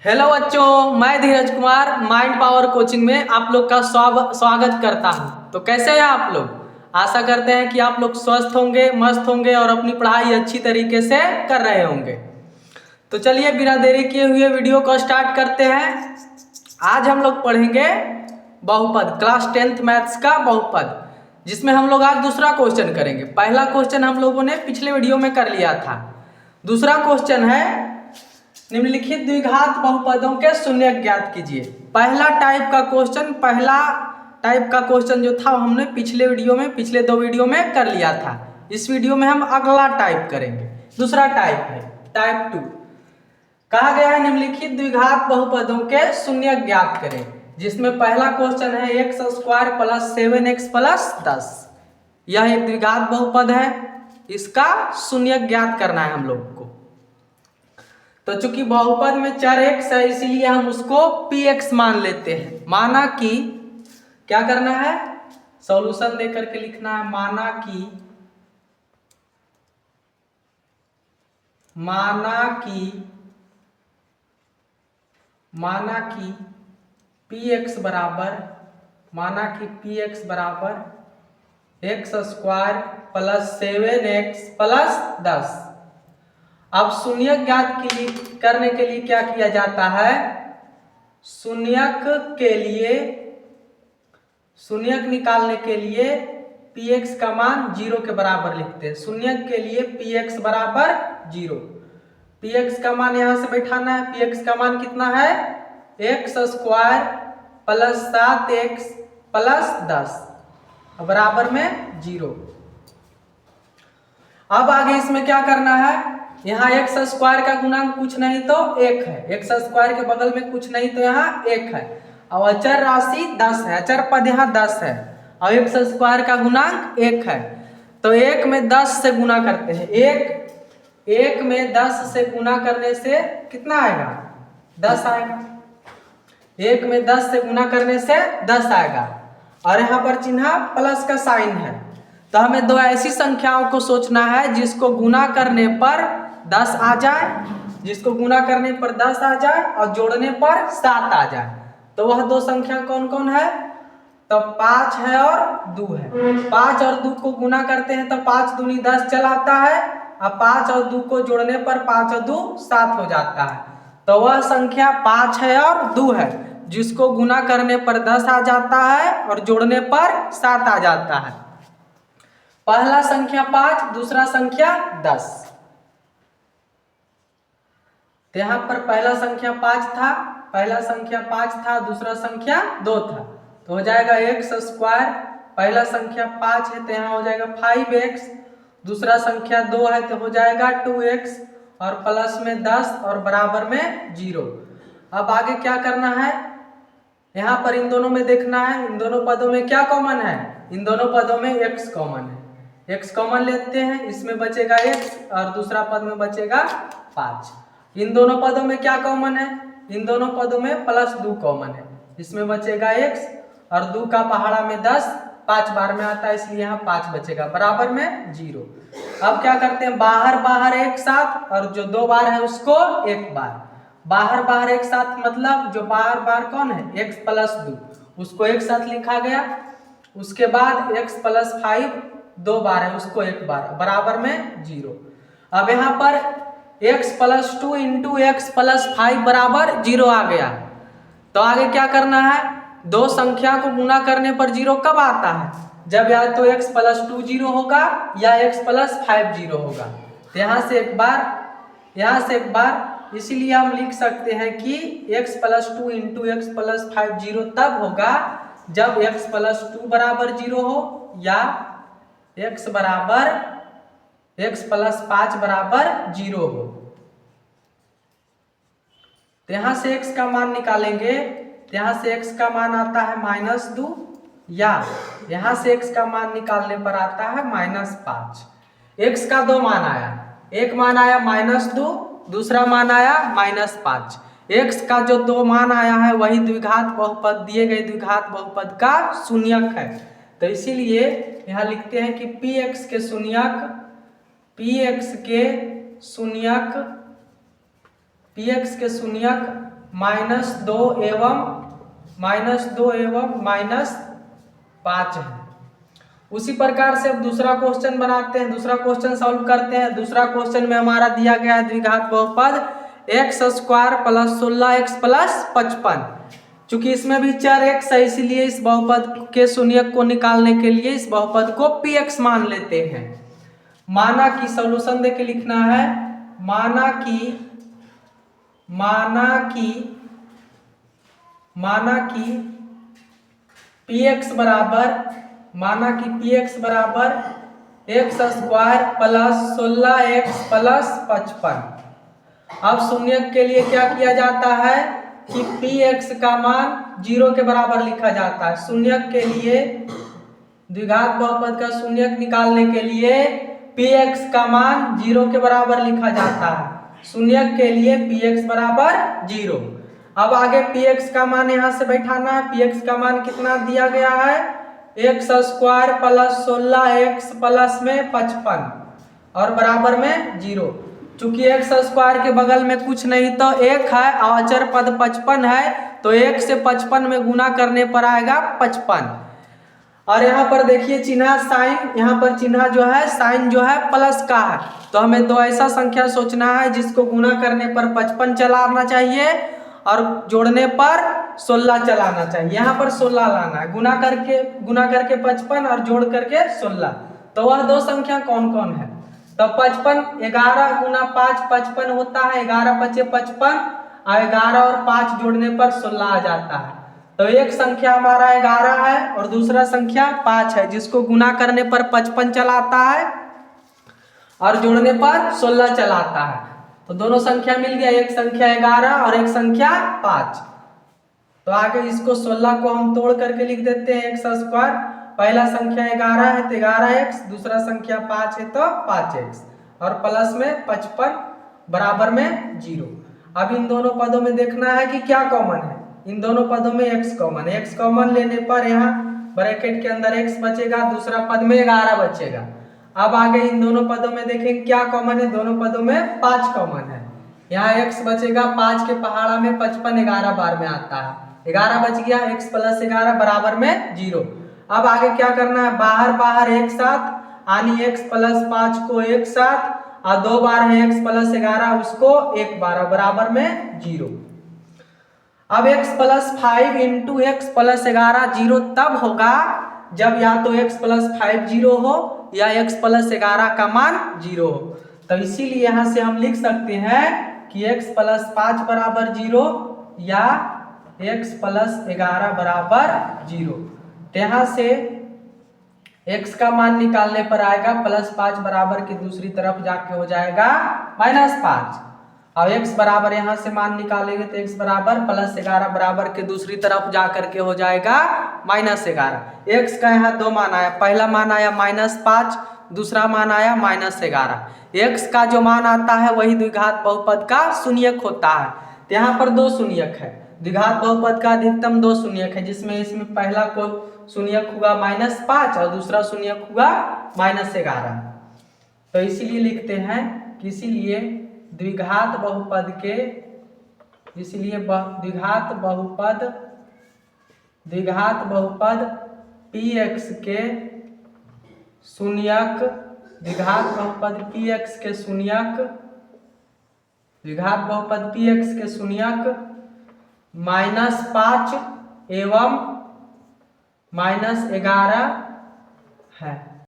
Hello बच्चों, मैं धीरज Kumar mind power coaching में आप लोग का स्वागत करता हूं। तो कैसे हैं आप लोग? आशा करते हैं कि आप लोग स्वस्थ होंगे, मस्त होंगे और अपनी पढ़ाई अच्छी तरीके से कर रहे होंगे। तो चलिए बिना देरी किए हुए वीडियो को स्टार्ट करते हैं। आज हम लोग पढ़ेंगे बहुपद, क्लास 10th मैथ्स का बहुपद, जिसमें हम लोग आज दूसरा क्वेश्चन करेंगे। पहला क्वेश्चन हम लोगों ने पिछले वीडियो में कर लिया था। दूसरा क्वेश्चन है निम्नलिखित द्विघात बहुपदों के शून्य ज्ञात कीजिए। पहला टाइप का क्वेश्चन जो था हमने पिछले वीडियो में, पिछले दो वीडियो में कर लिया था। इस वीडियो में हम अगला टाइप करेंगे। दूसरा टाइप है टाइप 2। कहा गया है निम्नलिखित द्विघात बहुपदों के शून्य ज्ञात करें, जिसमें पहला क्वेश्चन है x² + 7x + 10। यह एक द्विघात बहुपद है, इसका शून्य ज्ञात करना है हम लोग को। तो चूंकि बहुपद में चर x है, इसीलिए हम उसको px मान लेते हैं। माना कि क्या करना है, सॉल्यूशन देकर के लिखना है। माना कि px बराबर x² + 7x + 10। अब शून्य ज्ञात करने के लिए क्या किया जाता है, शून्यक निकालने के लिए px का मान 0 के बराबर लिखते हैं। शून्यक के लिए px बराबर 0। px का मान यहां से बैठाना है। px का मान कितना है, x² + 7x + 10 बराबर में 0। अब आगे इसमें क्या करना है, यहाँ x² का गुणांक कुछ नहीं तो 1 है। x² के बगल में कुछ नहीं तो यहाँ 1 है। और अचर राशि 10 है, अचर पद यहाँ 10 है और x² का गुणांक 1 है। तो 1 में 10 से गुना करते हैं। 1 में 10 से गुना करने से कितना आएगा, 10 आएगा। 1 में 10 से गुना करने से 10 आएगा और यहाँ पर चिन्ह प्लस का साइन है। तो हमें दो ऐसी संख्याओं को सोचना है जिसको गुना करने पर 10 आ जाए, और जोड़ने पर 7 आ जाए। तो वह दो संख्या कौन कौन है, तो 5 है और 2 है। 5 और 2 को गुना करते हैं तो 5 दूनी 10 चलाता है, और 5 और 2 को जोड़ने पर 5 और 2 7 हो जाता है। तो वह संख्या 5 है और 2 है, जिसको गुना करने पर 10 आ जाता है और जोड़ने पर 7 आ जाता है। पहला संख्या 5, दूसरा संख्या 10। तो यहां पर पहला संख्या 5 था, दूसरा संख्या 2 था। तो हो जाएगा x²। पहला संख्या 5 है तो यहाँ हो जाएगा 5x, दूसरा संख्या 2 है तो हो जाएगा 2x और प्लस में 10 और बराबर में 0। अब आगे क्या करना है, यहाँ पर इन दोनों में देखना है, इन दोनों पदों में क्या कॉमन है, इन दोनों पदों में x कॉमन है। x कॉमन लेते हैं, इसमें बचेगा x और दूसरा पद में बचेगा 5। इन दोनों पदों में क्या कॉमन है, इन दोनों पदों में +2 कॉमन है। इसमें बचेगा x और 2 का पहाड़ा में 10 5 बार में आता है, इसलिए यहाँ 5 बचेगा बराबर में 0। अब क्या करते हैं, बाहर एक साथ, और जो 2 बार है उसको 1 बार। बाहर एक साथ मतलब जो बार कौन है, x + 2, उसको एक साथ लिखा गया। उसके बाद x + 5 2 बार है, उसको 1 बार, बराबर में 0। अब यहाँ पर x + 2 × x + 5 बराबर 0 आ गया। तो आगे क्या करना है, दो संख्या को गुना करने पर 0 कब आता है, जब या तो x + 2 0 होगा या x + 5 0 होगा। तो यहाँ से एक बार, इसीलिए हम लिख सकते हैं कि x + 2 × x + 5 0 तब होगा जब x + 2 बराबर 0 हो या x + 5 बराबर 0 हो। तो यहाँ से x का मान निकालेंगे, तो यहाँ से x का मान आता है -2, या यहाँ से x का मान निकालने पर आता है -5। x का 2 मान आया, एक मान आया -2, दूसरा मान आया -5। x का जो 2 मान आया है वही द्विघात बहुपद, दिए गए द्विघात बहुपद का शून्यक है। तो इसीलिए यहाँ लिखते हैं कि px के शून्यक -2 एवं -5 है। उसी प्रकार से अब दूसरा क्वेश्चन बनाते हैं, दूसरा क्वेश्चन सॉल्व करते हैं। दूसरा क्वेश्चन में हमारा दिया गया है द्विघात बहुपद x² + 16x + 55। चूंकि इसमें भी चर x है, इसीलिए इस बहुपद के शून्यक को निकालने के लिए इस बहुपद को px मान लेते हैं। माना कि सॉल्यूशन देके लिखना है, माना कि px बराबर x² + 16x + 55। अब शून्यक के लिए क्या किया जाता है कि px का मान 0 के बराबर लिखा जाता है। शून्यक के लिए द्विघात बहुपद का शून्यक निकालने के लिए px का मान 0 के बराबर लिखा जाता है। शून्यक के लिए px बराबर 0। अब आगे px का मान यहाँ से बैठाना है। px का मान कितना दिया गया है, x² + 16x + में 55 और बराबर में 0। चूंकि x² के बगल में कुछ नहीं तो 1 है, अचर पद 55 है, तो 1 से 55 में गुना करने पर आएगा 55। और यहाँ पर देखिए चिन्ह साइन, यहाँ पर चिन्ह जो है साइन जो है प्लस का है, तो हमें दो ऐसा संख्या सोचना है जिसको गुना करने पर 55 चलाना चाहिए और जोड़ने पर 16 चलाना चाहिए। यहाँ पर 16 लाना है, गुना करके 55 और जोड़ करके 16। तो वह दो संख्या कौन कौन है, तो 55 11 गुना 5 55 होता है, 11 × 5 = 55 और 11 और 5 जोड़ने पर 16 आ जाता है। तो एक संख्या हमारा 11 है और दूसरा संख्या 5 है, जिसको गुना करने पर 55 चलाता है और जोड़ने पर 16 चलाता है। तो दोनों संख्या मिल गया, एक संख्या 11 और एक संख्या 5। तो आगे इसको 16 को हम तोड़ करके लिख देते हैं x²। पहला संख्या 11 है तो 11x, दूसरा संख्या 5 है तो 5x और प्लस में 55 बराबर में 0। अब इन दोनों पदों में देखना है कि क्या कॉमन है। इन दोनों पदों में x कॉमन है, x कॉमन लेने पर यहाँ ब्रैकेट के अंदर x बचेगा, दूसरा पद में 11 बचेगा। अब आगे इन दोनों पदों में देखें क्या कॉमन है, दोनों पदों में 5 कॉमन है। यहाँ x बचेगा, 5 के पहाड़ा में 55 11 बार में आता है, 11 बच गया, x + 11 बराबर में 0। अब आगे क्या करना है, बाहर एक साथ, यानी x + 5 को एक साथ और 2 बार है x + 11 उसको एक बार बराबर में 0। अब x + 5 × x + 11 0 तब होगा जब या तो x + 5 0 हो या x + 11 का मान 0 हो। तो इसीलिए यहाँ से हम लिख सकते हैं कि x + 5 बराबर 0 या x + 11 बराबर 0। तो यहाँ से x का मान निकालने पर आएगा +5 बराबर की दूसरी तरफ जाके हो जाएगा -5। और x बराबर यहाँ से मान निकालेंगे तो x बराबर +11 बराबर के दूसरी तरफ जा करके हो जाएगा -11। x का यहाँ दो मान आया, पहला मान आया -5, दूसरा मान आया -11। x का जो मान आता है वही द्विघात बहुपद का शून्यक होता है। तो यहाँ पर दो शून्यक है, द्विघात बहुपद का अधिकतम दो शून्यक है, जिसमें इसमें पहला को शून्यक हुआ -5 और दूसरा शून्यक हुआ -11। तो इसीलिए लिखते हैं कि इसीलिए द्विघात बहुपद px के शून्यक, द्विघात बहुपद px के शून्यक -5 एवं -11 है।